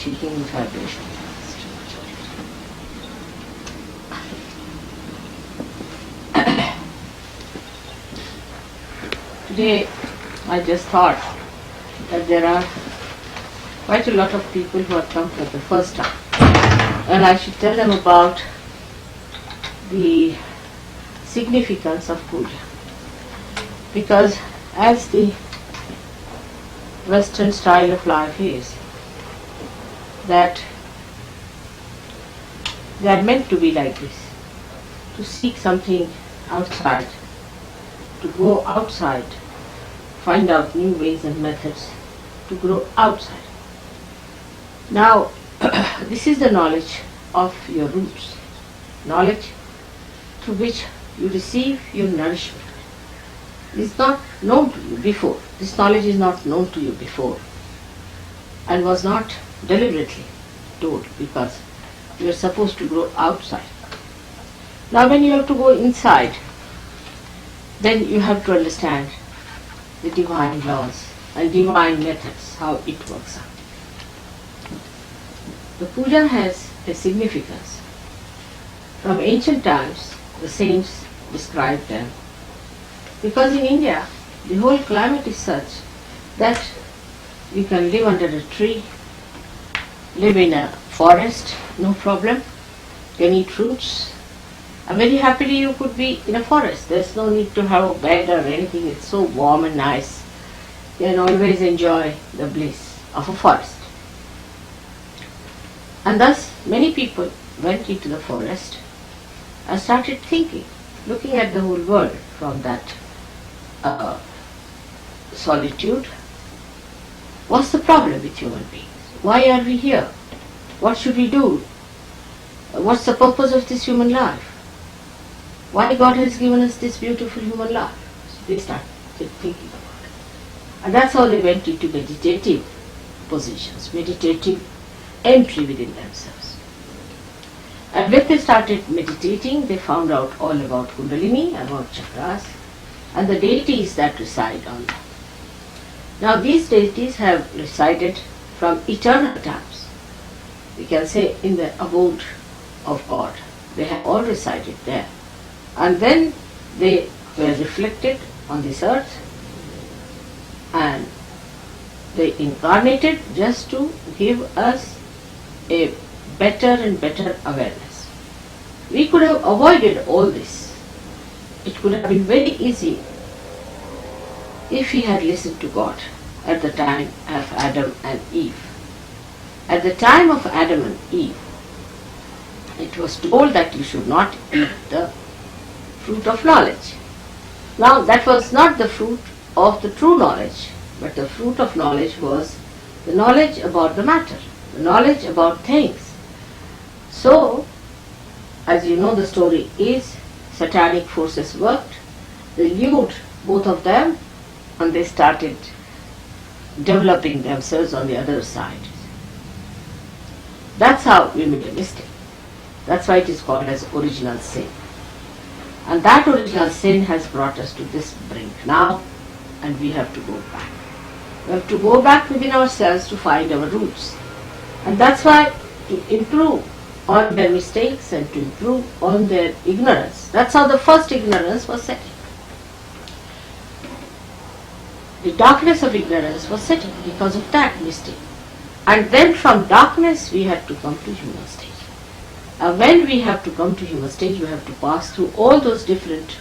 checking the vibration. Today I just thought that there are quite a lot of people who have come for the first time, and I should tell them about the significance of puja. Because as the Western style of life is, that they are meant to be like this, to seek something outside, to go outside, find out new ways and methods to grow outside. Now, this is the knowledge of your roots, knowledge through which you receive your nourishment. It is not known to you before. This knowledge is not known to you before and was not deliberately told, because you are supposed to grow outside. Now when you have to go inside, then you have to understand the divine laws and divine methods, how it works out. The puja has a significance. From ancient times, the saints described them. Because in India, the whole climate is such that you can live under a tree, live in a forest, no problem, you can eat fruits, and very happily you could be in a forest. There's no need to have a bed or anything, it's so warm and nice. You can always enjoy the bliss of a forest. And thus many people went into the forest and started thinking, looking at the whole world from that solitude. What's the problem with human beings? Why are we here? What should we do? What's the purpose of this human life? Why God has given us this beautiful human life? So they started thinking about it. And that's how they went into meditative positions, meditative entry within themselves. And when they started meditating, they found out all about Kundalini, about chakras, and the deities that reside on them. Now these deities have resided from eternal times. We can say in the abode of God. They have all resided there. And then they were reflected on this earth and they incarnated just to give us a better and better awareness. We could have avoided all this. It could have been very easy if we had listened to God at the time of Adam and Eve. At the time of Adam and Eve, it was told that you should not eat the fruit of knowledge. Now that was not the fruit of the true knowledge, but the fruit of knowledge was the knowledge about the matter, the knowledge about things. So, as you know, the story is satanic forces worked, they lured both of them and they started developing themselves on the other side. That's how we made a mistake. That's why it is called as original sin. And that original sin has brought us to this brink now, and we have to go back. We have to go back within ourselves to find our roots. And that's why to improve on their mistakes and to improve on their ignorance. That's how the first ignorance was setting. The darkness of ignorance was setting because of that mistake. And then from darkness we had to come to human stage. And when we have to come to human stage, we have to pass through all those different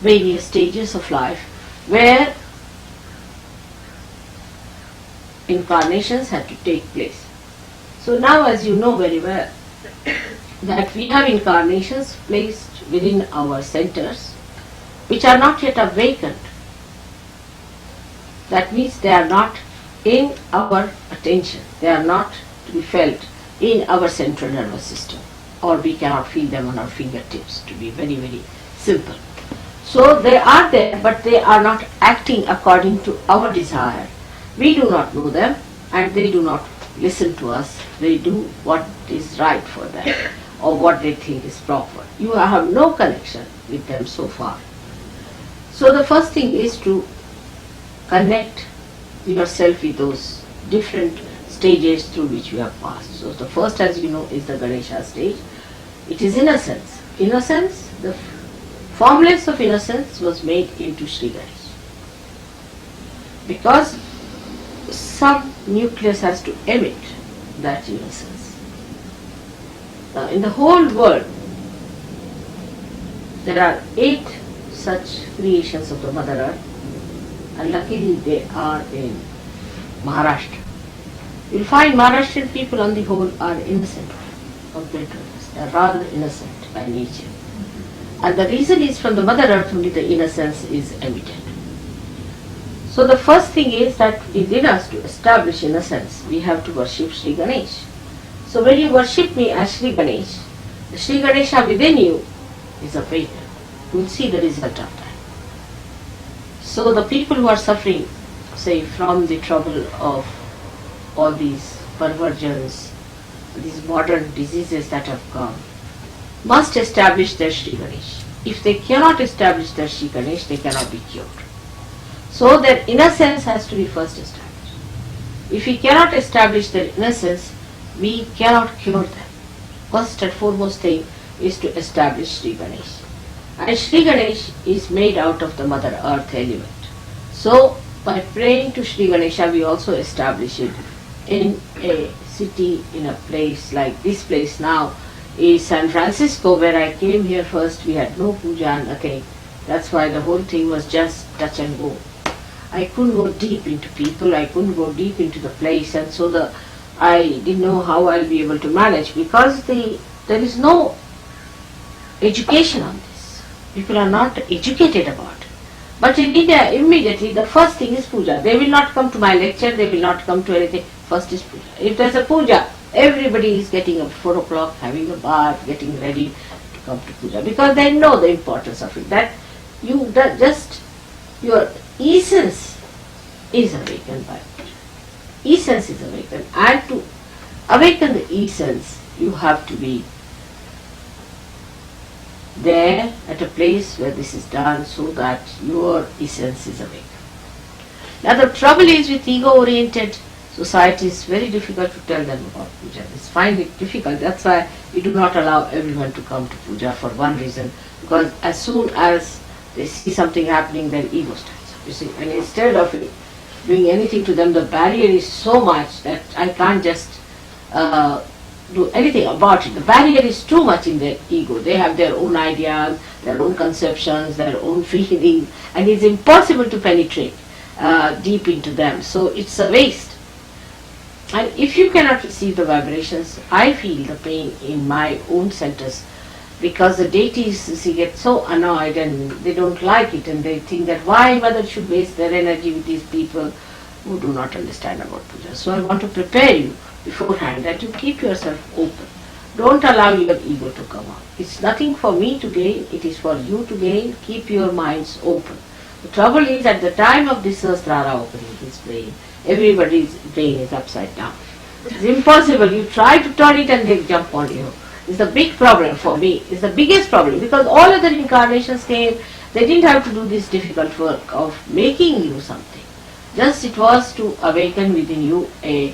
various stages of life where incarnations had to take place. So now, as you know very well, that we have incarnations placed within our centers which are not yet awakened. That means they are not in our attention, they are not to be felt in our central nervous system, or we cannot feel them on our fingertips, to be very, very simple. So they are there, but they are not acting according to our desire. We do not know them and they do not listen to us. They do what is right for them or what they think is proper. You have no connection with them so far. So the first thing is to connect yourself with those different stages through which we have passed. So the first, as you know, is the Ganesha stage. It is innocence. Innocence, the formless of innocence was made into Sri Ganesh. Because some nucleus has to emit that innocence. Now in the whole world, there are 8 such creations of the Mother Earth, and luckily they are in Maharashtra. You will find Maharashtrian people on the whole are innocent compared to us. They are rather innocent by nature. And the reason is from the Mother Earth only the innocence is emitted. So the first thing is that within us to establish innocence, we have to worship Sri Ganesh. So when you worship me as Sri Ganesh, the Sri Ganesha within you is awakened. You will see the result of that. So the people who are suffering, say, from the trouble of all these perversions, these modern diseases that have come, must establish their Sri Ganesh. If they cannot establish their Sri Ganesh, they cannot be cured. So their innocence has to be first established. If we cannot establish their innocence, we cannot cure them. First and foremost thing is to establish Sri Ganesh. And Sri Ganesh is made out of the Mother Earth element. So by praying to Sri Ganesha, we also establish it in a city, in a place like this place now is San Francisco, where I came here first. We had no puja, nothing. That's why the whole thing was just touch and go. I couldn't go deep into people, I couldn't go deep into the place, and so I didn't know how I'll be able to manage, because there is no education on this. People are not educated about it. But in India, immediately the first thing is puja. They will not come to my lecture, they will not come to anything. First is puja. If there's a puja, everybody is getting up 4 o'clock, having a bath, getting ready to come to puja, because they know the importance of it. That your essence is awakened by puja. Essence is awakened, and to awaken the essence, you have to be there at a place where this is done, so that your essence is awakened. Now the trouble is with ego-oriented society, it's very difficult to tell them about puja. They find it difficult. That's why we do not allow everyone to come to puja, for one reason, because as soon as they see something happening, their ego stands up. You see, and instead of doing anything to them, the barrier is so much that I can't just do anything about it. The barrier is too much in their ego. They have their own ideas, their own conceptions, their own feelings, and it's impossible to penetrate deep into them. So it's a waste. And if you cannot receive the vibrations, I feel the pain in my own centers, because the deities get so annoyed and they don't like it, and they think that why Mother should waste their energy with these people who do not understand about puja. So I want to prepare you beforehand that you keep yourself open. Don't allow your ego to come out. It's nothing for me to gain, it is for you to gain. Keep your minds open. The trouble is, at the time of this Sahasrara opening, his brain, everybody's brain is upside down. It's impossible. You try to turn it and they jump on you. It's the big problem for me. It's the biggest problem, because all other incarnations came, they didn't have to do this difficult work of making you something. Just it was to awaken within you a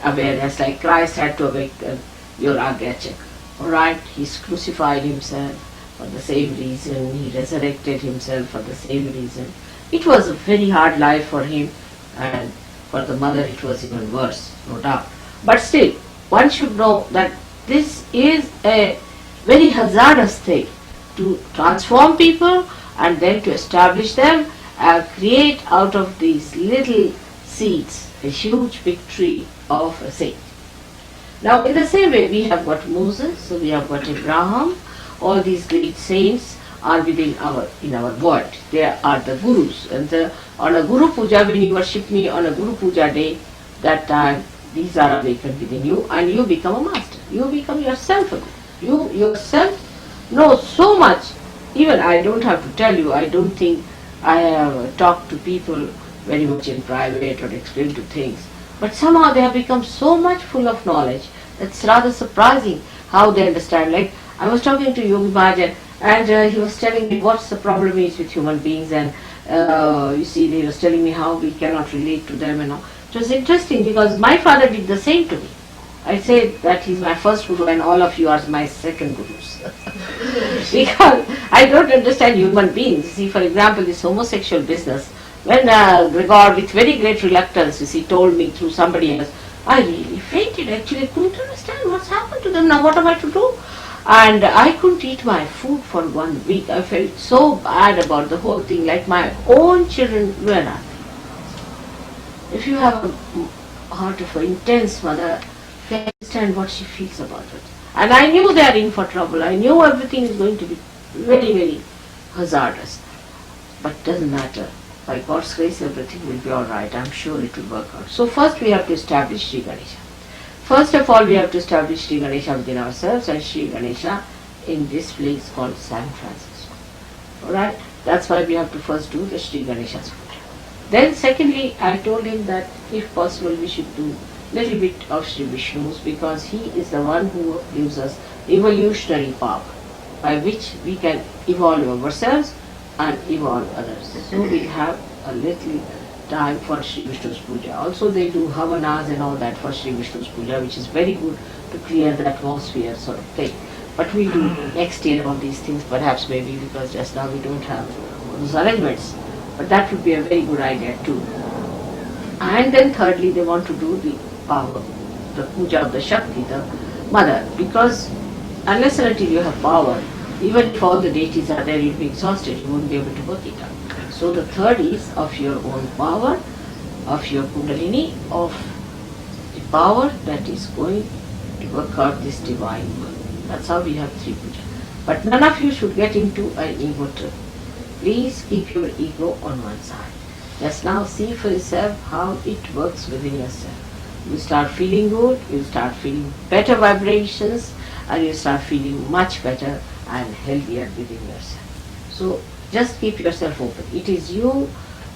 awareness, like Christ had to awaken your Agyachak. Alright, He's crucified Himself for the same reason, He resurrected Himself for the same reason. It was a very hard life for Him, and for the Mother it was even worse, no doubt. But still, one should know that this is a very hazardous thing, to transform people and then to establish them, create out of these little seeds a huge big tree of a saint. Now in the same way, we have got Moses, we have got Abraham, all these great saints are within in our world. They are the gurus, and on a Guru Puja, when you worship me on a Guru Puja day, that time these are awakened within you, and you become a master. You become yourself a guru. You yourself know so much. Even I don't have to tell you, I don't think I have talked to people very much in private or explained to things. But somehow they have become so much full of knowledge. It's rather surprising how they understand. Like I was talking to Yogi Mahajan, and he was telling me what's the problem is with human beings, and you see, he was telling me how we cannot relate to them and all. It was interesting because my father did the same to me. I say that he's my first guru and all of you are my second gurus. Because I don't understand human beings. See, for example, this homosexual business, when Gregor, with very great reluctance, told me through somebody else, I really fainted. Actually, I couldn't understand what's happened to them. Now what am I to do? And I couldn't eat my food for 1 week. I felt so bad about the whole thing, like my own children were not. If you have a heart of an intense mother, you understand what she feels about it. And I knew they are in for trouble. I knew everything is going to be very, very hazardous. But doesn't matter. By God's grace, everything will be alright. I'm sure it will work out. So first we have to establish Sri Ganesha. First of all, we have to establish Sri Ganesha within ourselves and Sri Ganesha in this place called San Francisco. Alright? That's why we have to first do the Sri Ganesha's puja. Then secondly, I told him that if possible we should do little bit of Sri Vishnu's, because he is the one who gives us evolutionary power by which we can evolve ourselves and evolve others. So we have a little time for Sri Vishnu's puja. Also they do havanas and all that for Sri Vishnu's puja, which is very good to clear the atmosphere sort of thing. But we'll do next year all these things, perhaps maybe, because just now we don't have those arrangements. But that would be a very good idea too. And then thirdly, they want to do the power, the puja of the Shakti, the mother, because unless and until you have power, even if all the deities are there, you'll be exhausted, you won't be able to work it out. So the third is of your own power, of your Kundalini, of the power that is going to work out this divine will. That's how we have three puja. But none of you should get into an ego trip. Please keep your ego on one side. Just now see for yourself how it works within yourself. You start feeling good, you start feeling better vibrations, and you start feeling much better and healthier within yourself. So just keep yourself open. It is you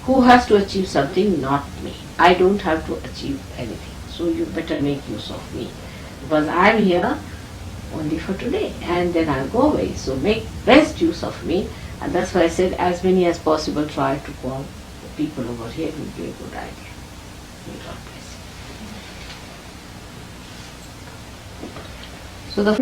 who has to achieve something, not me. I don't have to achieve anything. So you better make use of me. Because I am here only for today and then I'll go away. So make best use of me. And that's why I said as many as possible try to call the people over here would be a good idea. May God bless you. So the